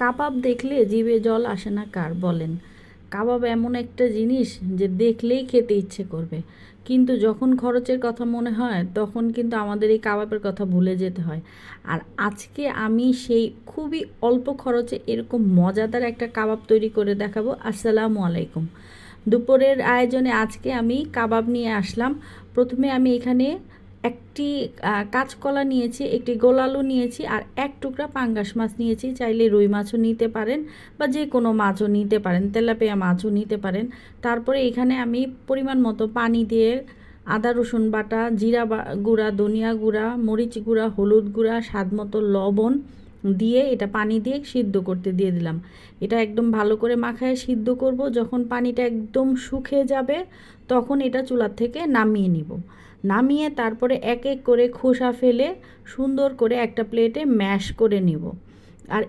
কাবাব দেখলে জিভে জল আসে না কার বলেন? কাবাব এমন একটা জিনিস যে দেখলেই খেতে ইচ্ছে করবে, কিন্তু যখন খরচের কথা মনে হয় তখন কিন্তু আমাদের এই কাবাবের কথা ভুলে যেতে হয়। আর আজকে আমি সেই খুবই অল্প খরচে এরকম মজাদার একটা কাবাব তৈরি করে দেখাবো। আসসালামু আলাইকুম। দুপুরের আয়োজনে আজকে আমি কাবাব নিয়ে আসলাম। প্রথমে আমি এখানে একটি কাঁচকলা নিয়েছি, একটি গোল আলু নিয়েছি, আর এক টুকরা পাঙ্গাস মাছ নিয়েছি। চাইলে রুই মাছও নিতে পারেন বা যে কোনো মাছও নিতে পারেন, তেলাপিয়া মাছও নিতে পারেন। তারপরে এখানে আমি পরিমাণ মতো পানি দিয়ে আদা রসুন বাটা, জিরা গুঁড়া, ধনিয়া গুঁড়া, মরিচ গুঁড়া, হলুদ গুঁড়া, স্বাদ মতো লবণ দিয়ে এটা পানি দিয়ে সিদ্ধ করতে দিয়ে দিলাম। এটা একদম ভালো করে মাখায় সিদ্ধ করব। যখন পানিটা একদম শুকিয়ে যাবে তখন এটা চুলার থেকে নামিয়ে নিব। নামিয়ে তারপরে এক এক করে খোসা ফেলে সুন্দর করে একটা প্লেটে ম্যাশ করে নিব। আর